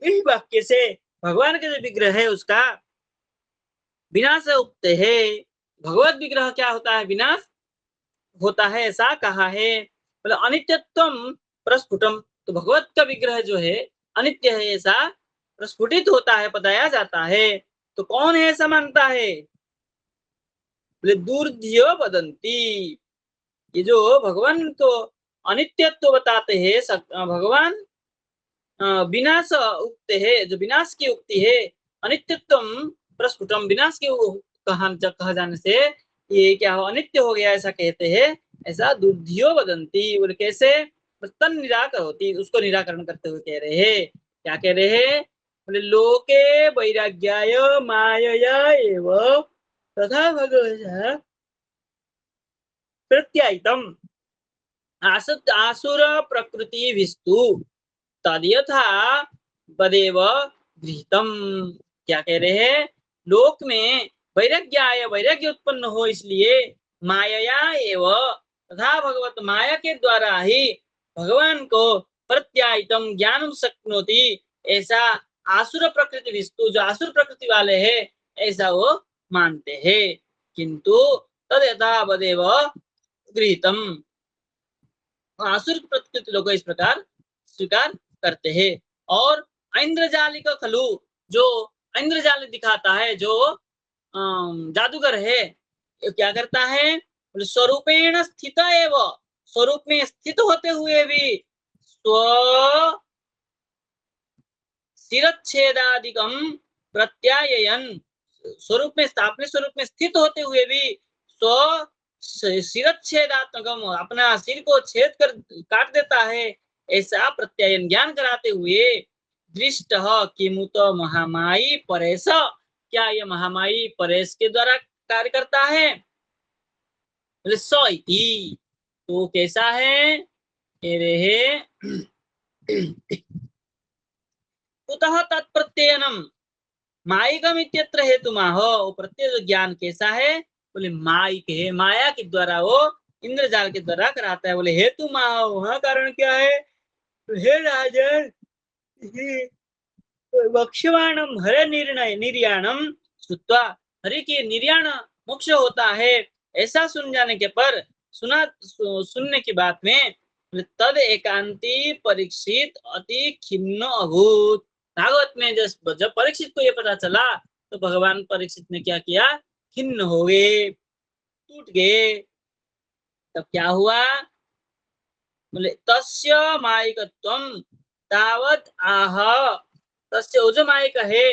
इस वाक्य से भगवान के जो विग्रह है उसका विनाश उगते है। भगवत विग्रह क्या होता है, विनाश होता है, ऐसा कहा है। मतलब अनित्यत्वम प्रस्फुटम, तो भगवत का विग्रह जो है अनित्य है, ऐसा प्रस्फुटित होता है, बताया जाता है। तो कौन है ऐसा मानता है? बोले दूर्ध्यो वदंती। ये जो भगवान को अनित्यत्व बताते हैं, भगवान विनाश उक्ति है, जो विनाश की उक्ति है, अनित्यत्वम प्रस्फुटम, विनाश के कहा जाने से ये क्या हो, अनित्य हो गया, ऐसा कहते हैं। ऐसा दुर्धियो वदंती, बोले कैसे? तन निराकर होती, उसको निराकरण करते हुए कह रहे हैं। क्या कह रहे हैं? बोले लोके वैराग्याय मायया एव तथा भगवता प्रत्यायितम आसुर प्रकृति विस्तु तद्यथा बदेव गृहीतम। क्या कह रहे हैं? लोक में वैराग्य वैराग्य उत्पन्न हो, इसलिए माया एव तथा भगवत, माया के द्वारा ही भगवान को प्रत्यायितम ज्ञान शक्नोति, ऐसा आसुर प्रकृति विस्तु, जो आसुर प्रकृति वाले हैं, ऐसा वो मानते हैं। किंतु तद यथा बदेव गृहीतम, आसुर प्रकृति लोग इस प्रकार स्वीकार करते हैं। और इंद्रजालिक खलु, जो इंद्रजाल दिखाता है, जो जादूगर है, क्या करता है? स्वरूपेण स्थित एव, स्वरूप में स्थित होते हुए भी स्व शिरच्छेदादिकम प्रत्यायन, स्वरूप में, अपने स्वरूप में स्थित होते हुए भी स्व शिरच्छेदात्मकम, अपना सिर को छेद कर काट देता है, ऐसा प्रत्यायन ज्ञान कराते हुए दृष्ट किमुत महामाई परेश, क्या यह महामाई परेश के द्वारा कार्य करता है? तो कैसा है? कह रहे हैं कुतः तत्प्रत्ययनम मायिकम इत्यत्र हेतुमाह, प्रत्यय जो ज्ञान कैसा है? बोले माइक है, माया के द्वारा वो इंद्रजाल के द्वारा कराता है। बोले हेतु माह, वहां कारण क्या है? तो हे राजन, वक्षवाणम हरे निर्णय निर्याणम श्रुत्वा, हरि की निर्याण मोक्ष होता है, ऐसा सुन जाने के पर, सुनने की बात में तद एकांती परीक्षित अति खिन्न अभूत। भागवत में जब परीक्षित को ये पता चला, तो भगवान परीक्षित ने क्या किया? खिन्न हो गए, टूट गए। तब क्या हुआ? बोले तस्य मायिकत्वम तावत आह, तस्य जो मायिक है,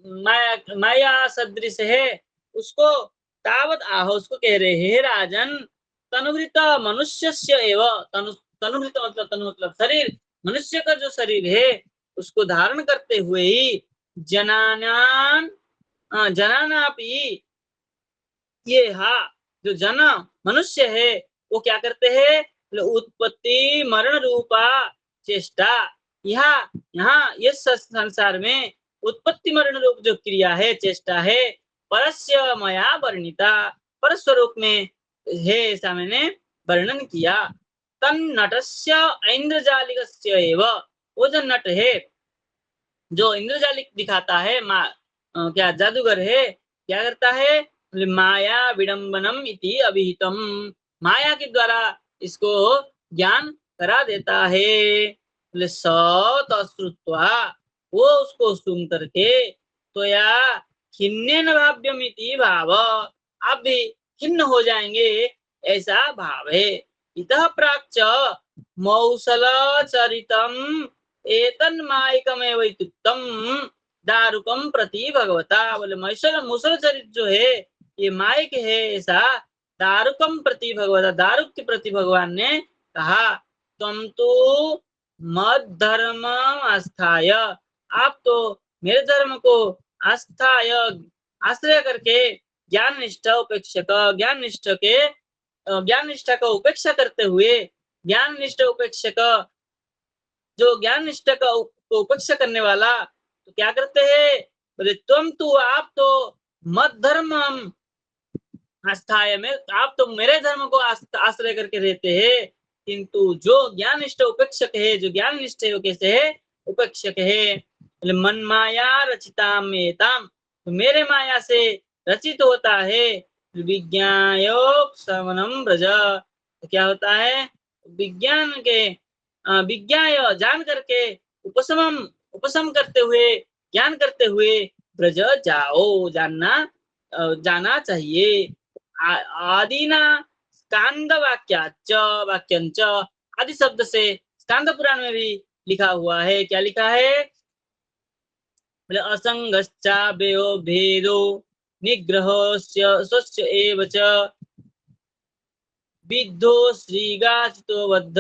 माया माया सदृश है, उसको तावत आह, उसको कह रहे हैं राजन, तनुवृत मनुष्यस्य एव, तनुवृत मतलब तनु मतलब शरीर, मनुष्य का जो शरीर है, उसको धारण करते हुए ही जनानान जनानापि, ये हा, जो जन मनुष्य है, वो क्या करते हैं? उत्पत्ति मरण रूपा चेष्टा, यहाँ यहाँ ये संसार में उत्पत्ति मरण रूप जो क्रिया है, चेष्टा है, परस्य मया वर्णिता, पर स्वरूप में है, ऐसा मैंने वर्णन किया। तन नटस्य इंद्रजालिकस्य एव, वो जो नट है, जो इंद्रजालिक दिखाता है, क्या जादूगर है, क्या करता है? माया विडंबनम इति अभिहितम, माया के द्वारा इसको ज्ञान करा देता है। श्रुत्वा, वो उसको सुन करके, तो या खिन्नेन भाव्यम इति भाव, आप भी खिन्न हो जाएंगे, ऐसा भाव है। इतः प्राच्च मौसल चरितम एतन्मायिकमेव इत्युक्तम दारुकम प्रति भगवता। बोले मुसल चरित जो है, ये मायिक है, ऐसा दारुकम प्रति भगवता, दारुक के प्रति भगवान ने कहा। तुम तो मद धर्म आस्थाय, आप तो मेरे धर्म को आस्थाय आश्रय करके ज्ञान निष्ठा उपेक्षक, ज्ञान निष्ठा का उपेक्षा करते हुए, ज्ञान निष्ठा उपेक्षक, जो ज्ञान निष्ठा का उपेक्षा करने वाला, तो क्या करते हैं? बोले तुम तो, आप तो मत धर्म आस्थाय में, आप तो मेरे धर्म को आश्रय करके रहते हैं, किंतु जो ज्ञान निष्ठ उपेक्षक है, जो ज्ञान निष्ठ है, वो कैसे है? उपेक्षक है। मन माया रचिताम एताम, तो मेरे माया से रचित होता है, विज्ञायोपशमनम ब्रज। तो क्या होता है, विज्ञान के विज्ञाय जान करके, उपशम करते हुए, ज्ञान करते हुए, ब्रज जाओ, जाना चाहिए। आदिना स्कांद वाक्याच वाक्यंच, आदि शब्द से स्कांद पुराण में भी लिखा हुआ है। क्या लिखा है, बोले असंगश्चाभ्यो भेदो निग्रहस्य स्वस्य एव च विद्धो श्रीगाचितो बद्ध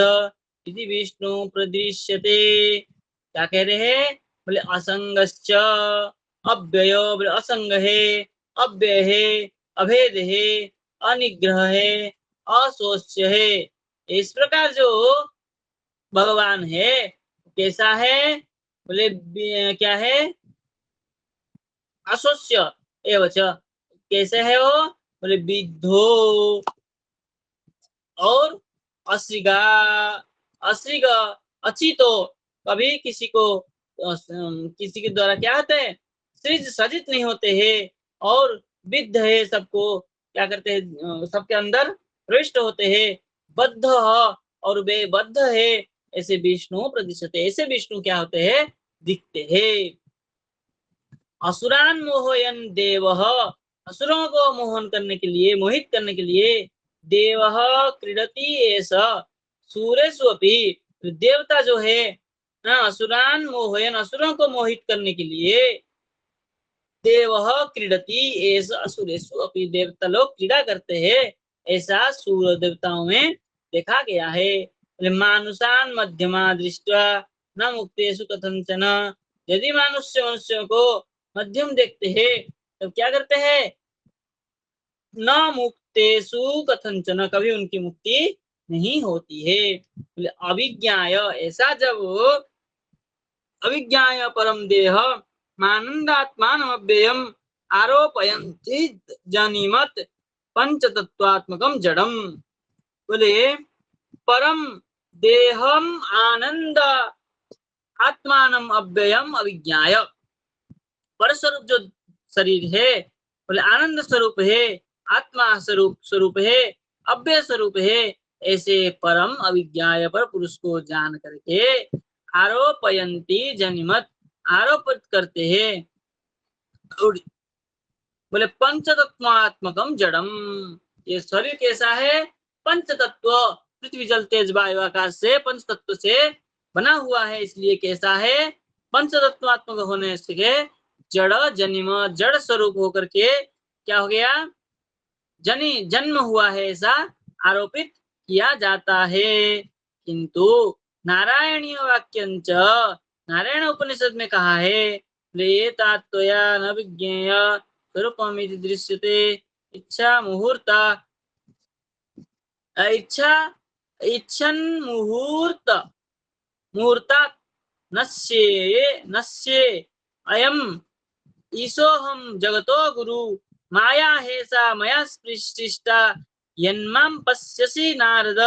इति विष्णु प्रदृश्यते। क्या कह रहे हैं, बोले असंगश्च अव्ययो, बोले असंग है, अव्यय है, अभेद है, अनिग्रह है, असोच्य है। इस प्रकार जो भगवान है कैसा है, बोले क्या है, असोच्य एवं च, कैसे है वो, बोले विद्धो, और अश्रिगा, अश्रिग अचितो, कभी किसी को किसी के द्वारा क्या होते हैं, सृज सजित नहीं होते हैं, और विद्ध है, सबको क्या करते हैं, सबके अंदर प्रविष्ट होते हैं, बद्ध और वे बद्ध है, ऐसे विष्णु प्रदिशते, ऐसे विष्णु क्या होते हैं, दिखते हैं। असुरान मोहयन देवः, असुरों को मोहन करने के लिए, मोहित करने के लिए, देवः क्रीडति ऐसा सूरेषु अपि, देवता जो है असुरान मोहयन, असुरों को मोहित करने के लिए, देवः क्रीडति ऐसा असुरेषु अपि, देवता लोग क्रीड़ा करते हैं, ऐसा सूर देवताओं में देखा गया है। मानुषान मध्यमा दृष्ट्वा न मुक्तेषु कथंचन, यदि मनुष्यों को मध्यम देखते हैं तो क्या करते हैं, न मुक्तेषु कथंचन, कभी उनकी मुक्ति नहीं होती है। अभिज्ञाय, ऐसा जब अभिज्ञाय परम देह मानंदात्मानमव्ययम् आरोपयन्ति जनिमत पंचतत्वात्मकम जड़म। बोले परम देहम आनंद आत्मानम अव्ययम अभिज्ञाय, पर स्वरूप जो शरीर है, बोले आनंद स्वरूप है, आत्मा स्वरूप है, अव्यय स्वरूप है, ऐसे परम अभिज्ञाय पर पुरुष को जान करके आरोपयंती जनिमत, आरोपित करते हैं, बोले पंचतत्वात्मकम जड़म, ये शरीर कैसा है, पंच तत्व, पृथ्वी जल तेज वायु आकाश से, पंच तत्व से बना हुआ है, इसलिए कैसा है, पंच तत्वात्मक होने से जड़ जनिम, जड़ स्वरूप होकर के क्या हो गया, जन्म हुआ है, ऐसा आरोपित किया जाता है। किंतु नारायणीय वाक्यंच, नारायण उपनिषद में कहा है, लेतात्वया न विज्ञेय स्वरूपमिति दृश्यते इच्छा मुहूर्ता, इच्छा इच्छन मुहूर्त मुहूर्ता नश्ये अयम ईशोहम जगतो गुरु माया हेसा मया स्पृष्टा यन्मां पश्यसि नारद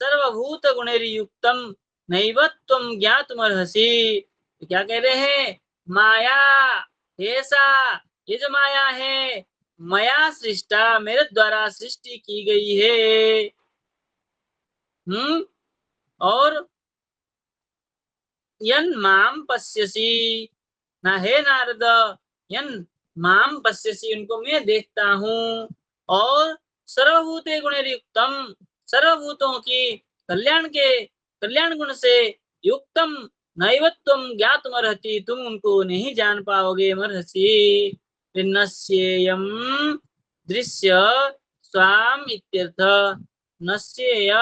सर्वभूत गुणैर्युक्तम नैवत्वं ज्ञातुमर्हसि। तो क्या कह रहे हैं, माया हेसा, ये जो माया है, मया सृष्टा, मेरे द्वारा सृष्टि की गई है, और यन माम पश्यसि, ना हे नारद, यन माम पश्यसि, उनको मैं देखता हूँ, और सर्वभूते गुणैर्युक्तम, सर्वभूतों की कल्याण गुण से युक्तम नैवत्वम ज्ञातुमर्हति, तुम उनको नहीं जान पाओगे, मर्हसि नश्येयम दृश्य स्वाम इत्यर्थ, नश्येय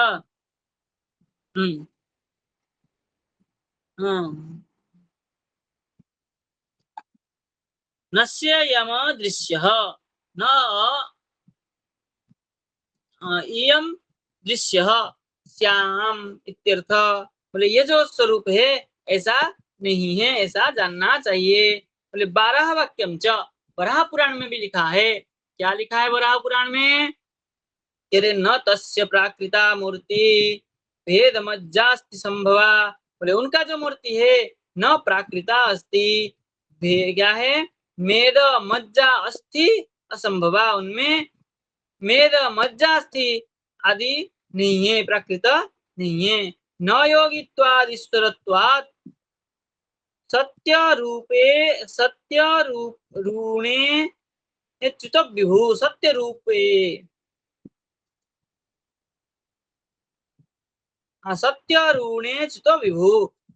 नश्येयम दृश्य न इयम दृश्य श्याम इत्यर्थ, बोले ये जो स्वरूप है ऐसा नहीं है, ऐसा जानना चाहिए। बोले 12 वाक्यम च, वराह पुराण में भी लिखा है, क्या लिखा है वराह पुराण में, न तस्य प्राकृता मूर्ति भेद मज्जास्ति संभवा, बोले उनका जो मूर्ति है न प्राकृता अस्ति, क्या है, मेद मज्जा अस्थि असंभवा, उनमें मेद मज्जास्थि आदि नहीं है, प्राकृत नहीं है। न योगित्वाद ईश्वरत्वाद सत्य रूपे सत्य रूणे च्युत विभु सत्य रूपे सत्य रूणे च्युत विभु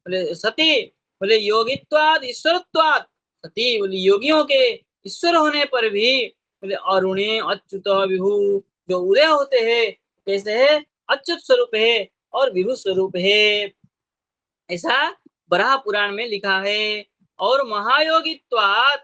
बोले सती बोले योगित्वाद ईश्वरत्वाद सती बोले योगियों के ईश्वर होने पर भी बोले अरुणे अच्युत विभु जो उदय होते हैं कैसे है अच्युत स्वरूप है और विभु स्वरूप है, ऐसा बराह पुराण में लिखा है। और महायोगित्वाद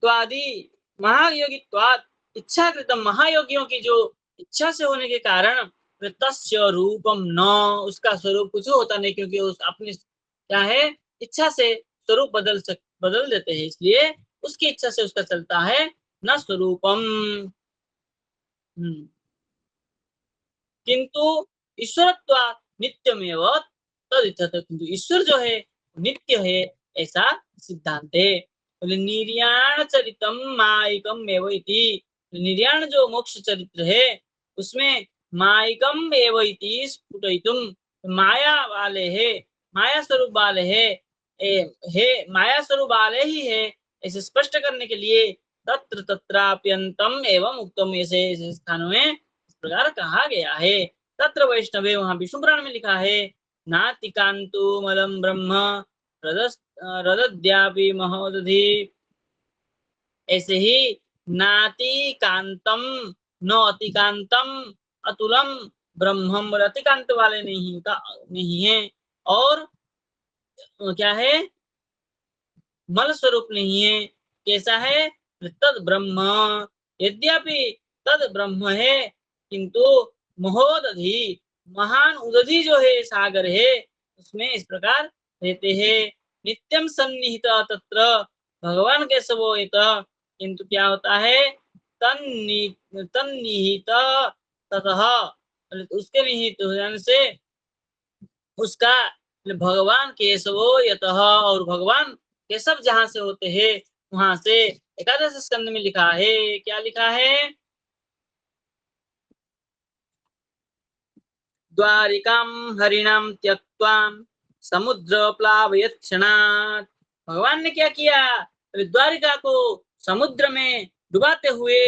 त्वादि महायोगित्वाद इच्छाकृतम महायोगियों की जो इच्छा से होने के कारण तस्य रूपम न उसका स्वरूप कुछ होता नहीं, क्योंकि उस अपनी क्या है इच्छा से स्वरूप बदल देते हैं, इसलिए उसकी इच्छा से उसका चलता है न स्वरूपम। किंतु ईश्वरत्वा नित्यमेव तदिच्छते, किंतु ईश्वर जो है नित्य है ऐसा सिद्धांत है। बोले निर्याण चरितम मायिकम एव इति, निर्याण जो मोक्ष चरित्र है उसमें मायिकम एव इति स्फुटयितुम माया वाले है, माया स्वरूप वाले है माया स्वरूप वाले ही है ऐसे स्पष्ट करने के लिए तत्र तत्राप्यंतम एवं उक्तम ऐसे स्थानों में इस प्रकार कहा गया है। तत्र वैष्णवे वहां विष्णु पुराण में लिखा है नातिकांतो मलम ब्रह्म रदद्यापि महोदधि, ऐसे ही नाति कांतम न अतिकांतम अतुलम ब्रह्मम, अतिकांत वाले नहीं है और क्या है मल स्वरूप नहीं है, कैसा है तद ब्रह्म, यद्यपि तद ब्रह्म है किंतु महोदधि महान उदधि जो है सागर है उसमें इस प्रकार रहते हैं। नित्यम सन्निहित तत्र भगवान केशवो इत, किंतु क्या होता है तन्निहित ततः उसके निहित हो जाने से उसका भगवान केशवो यतः, और भगवान केशव जहां से होते हैं वहां से एकादश स्कंद में लिखा है, क्या लिखा है द्वारिकाम हरिणाम त्यक्त्वा समुद्र प्लावयत् क्षणात्, भगवान ने क्या किया द्वारिका को समुद्र में डुबाते हुए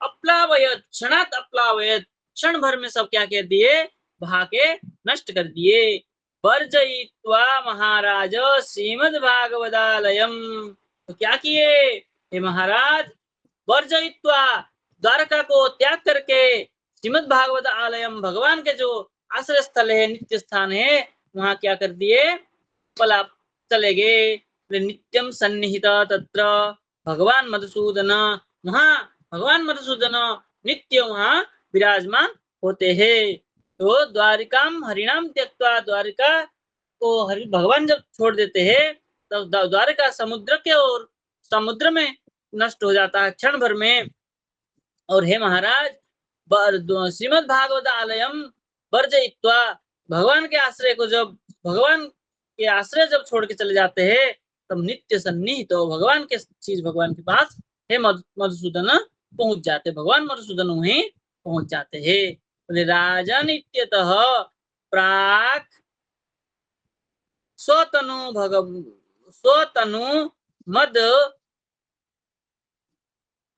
अप्लावयत् क्षणात् अप्लावयत् क्षण भर में सब क्या कर दिए बहा के नष्ट कर दिए। वर्जयित्वा महाराज श्रीमद्भागवतालयम, तो क्या किए हे महाराज वर्जयित्वा द्वारका को त्याग करके श्रीमद् भागवत आलयम भगवान के जो आश्रय स्थल है नित्य स्थान है वहां क्या कर दिए पला चले गए। नित्यम सन्निहित तत्र भगवान मधुसूदन, वहां भगवान मधुसूदन नित्य वहां विराजमान होते हैं। तो द्वारिकाम हरिणाम त्यक्त्वा, द्वारिका को हरि भगवान जब छोड़ देते हैं तब द्वारिका समुद्र के और समुद्र में नष्ट हो जाता है क्षण भर में। और हे महाराज श्रीमद् भागवत आलयम वर्जयित्वा, भगवान के आश्रय को जब भगवान के आश्रय जब छोड़ के चले जाते हैं तब नित्य सन्निहित तो भगवान के चीज भगवान के पास हे मधुसूदन पहुंच जाते, भगवान मधुसूदन वहीं पहुंच जाते हैं। बोले राजन इत्यतः प्राक स्वतनु मद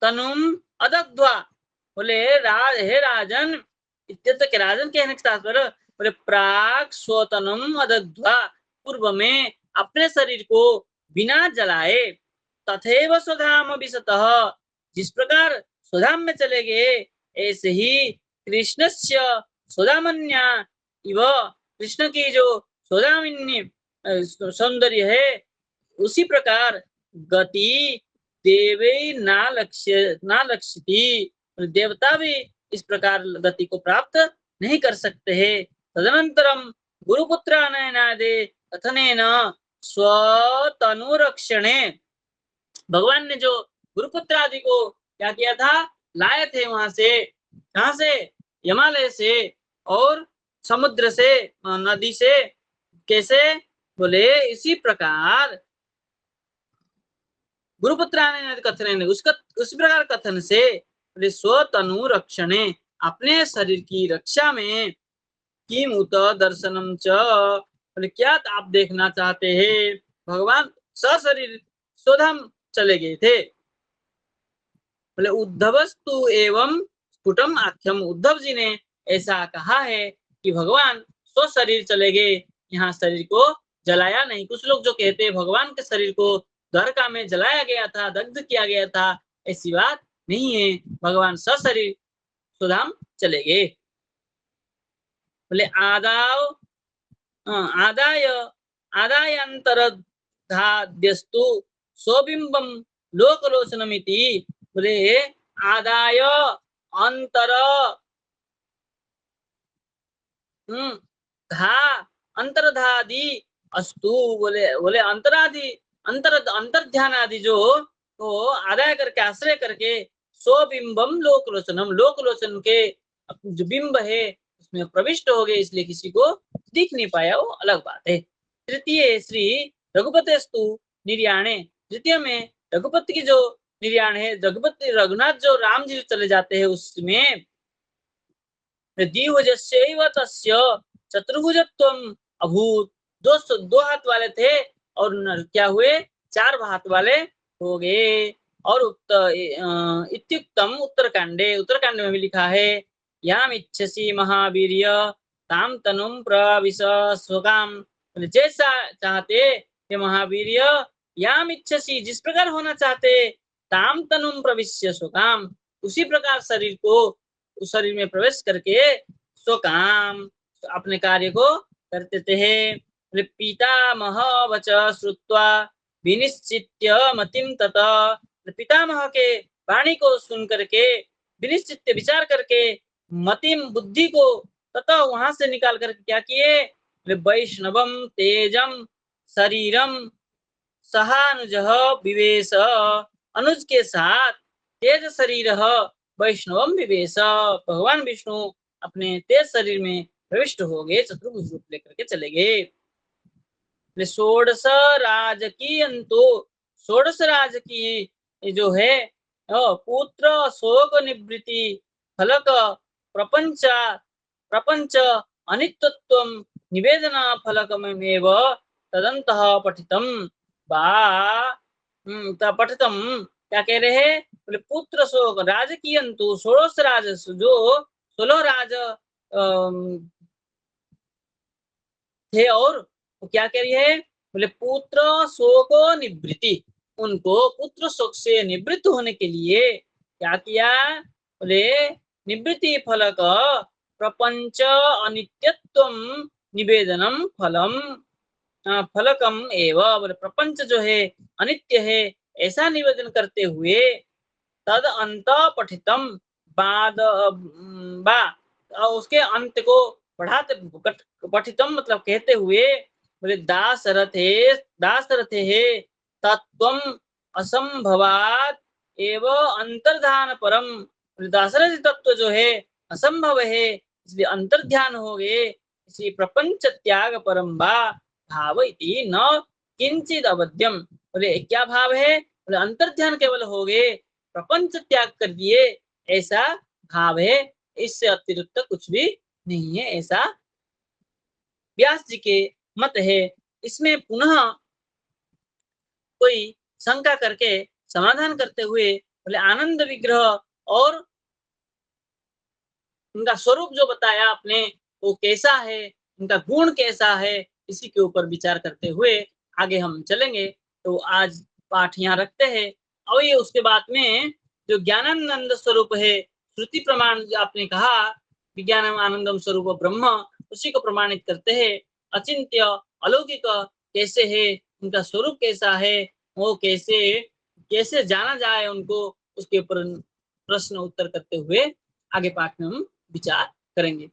तनुम अदग्ध्वा, बोले हे राजन इत्यर्थ के राजन कहने के तात्पर्य बोले प्राक स्वतनम अदग्ध्वा, पूर्व में अपने शरीर को बिना जलाए तथैव स्वधाम विशतः, जिस प्रकार स्वधाम में चले गए ऐसे ही कृष्णस्य स्वधामन्या इव, कृष्ण की जो स्वधामिनी सौंदर्य है उसी प्रकार गति देवे ना लक्ष्यति, देवता भी इस प्रकार गति को प्राप्त नहीं कर सकते हैं। तदनंतरम गुरुपुत्र नयनादे कथनेन स्वतनुरक्षणे, भगवान ने जो गुरुपुत्र आदि को क्या किया था लाए थे वहां से, कहां से हिमालय से और समुद्र से नदी से, कैसे बोले इसी प्रकार गुरुपुत्र कथन उसका उसी प्रकार कथन से स्वतनु रक्षणे, अपने शरीर की रक्षा में, किमुत दर्शनम च, बोले क्या आप देखना चाहते हैं। भगवान सशरीर स्वधाम चले गए थे। बोले उद्धवस्तु एवं स्फुटम आख्यम, उद्धव जी ने ऐसा कहा है कि भगवान स्वशरीर चले गए, यहाँ शरीर को जलाया नहीं। कुछ लोग जो कहते हैं भगवान के शरीर को द्वारका में जलाया गया था, दग्ध किया गया था, ऐसी बात नहीं है। भगवान सशरीर स्वधाम चले गए। बोले आदाय आदायांतरधाद्यस्तु स्वबिंबम लोकलोचनमिति। बोले आदाय अंतर धा अंतरधादि अस्तु, बोले बोले अंतरादि अंतर ध्यान आदि जो तो आदाय करके आश्रय करके स्वबिंबम लोकलोचनम, लोकलोचन के जो बिंब है उसमें प्रविष्ट हो गए, इसलिए किसी को दिख नहीं पाया, वो अलग बात है। तृतीय श्री रघुपतेस्तु निर्याणे, तृतीय में रघुपति की जो निर्याण है, रघुपति रघुनाथ जो राम जी चले जाते हैं उसमें द्विभुजस्यैव तस्य चतुर्भुजत्वम अभूत, दो हाथ वाले थे और क्या हुए, चार हाथ वाले हो गए। और इत्युक्तम उत्तरकांडे, उत्तरकांड में भी लिखा है याम इच्छसि महावीर्य ताम तनुम प्रविश स्वकाम, जैसा चाहते हे महावीर्य, याम इच्छसि जिस प्रकार होना चाहते, ताम तनुम प्रविश्य स्वकाम उसी प्रकार शरीर को, उस शरीर में प्रवेश करके स्वकाम अपने कार्य को करते थे। पितामह वच श्रुत्वा विनिश्चित्य मतिम तत, पितामह के वाणी को सुन करके विनिश्चित्य विचार करके मतिम बुद्धि को तथा वहां से निकाल करके क्या किए, वैष्णवम तेजम शरीरम सहानुज विवेश, अनुज के साथ तेज शरीर वैष्णवम विवेश, भगवान विष्णु अपने तेज शरीर में प्रविष्ट हो गए, चतुर्भुज रूप लेकर के चले गए। षोडश राजकीयंतो, षोडश राजकीय जो है पुत्र शोक निवृत्ति फलक प्रपंच प्रपंच अनित्यत्वम निवेदन फलकमेव तदंतः पठितम पठितम, क्या कह रहे हैं, बोले पुत्र शोक राजकीयंतु, षोडश राज जो 16 राज थे, और क्या कह रही है, बोले पुत्र शोक निवृत्ति, उनको पुत्र शोक से निवृत्त होने के लिए क्या किया, बोले निवृत्ति फलक प्रपंच अनित्यत्वम निवेदनम फलम फलकम एव, बोले प्रपंच जो है अनित्य है ऐसा निवेदन करते हुए तद अंत पठितम, बाद उसके अंत को बढ़ाते, पठितम मतलब कहते हुए, बोले दासरथे है तत्वम असंभवात एव अंतर्धान परम, दासरथ तत्व जो है असंभव है इसलिए अंतर्ध्यान हो गए, इसी प्रपंच त्याग परम भाव इति न किंचित अवध्यम, बोले क्या भाव है, बोले अंतर्ध्यान केवल हो गए, प्रपंच त्याग कर दिए ऐसा भाव है, इससे अतिरिक्त कुछ भी नहीं है, ऐसा व्यास जी के मत है। इसमें पुनः कोई शंका करके समाधान करते हुए बोले आनंद विग्रह और उनका स्वरूप जो बताया आपने वो कैसा है, उनका गुण कैसा है, इसी के ऊपर विचार करते हुए आगे हम चलेंगे। तो आज पाठ यहाँ रखते हैं। और ये उसके बाद में जो ज्ञानानंद स्वरूप है, श्रुति प्रमाण जो आपने कहा विज्ञानम आनंदम स्वरूप ब्रह्म, उसी को प्रमाणित करते हैं। अचिंत्य अलौकिक कैसे है, उनका स्वरूप कैसा है, वो कैसे कैसे जाना जाए उनको, उसके ऊपर प्रश्न उत्तर करते हुए आगे पाठ में हम विचार करेंगे।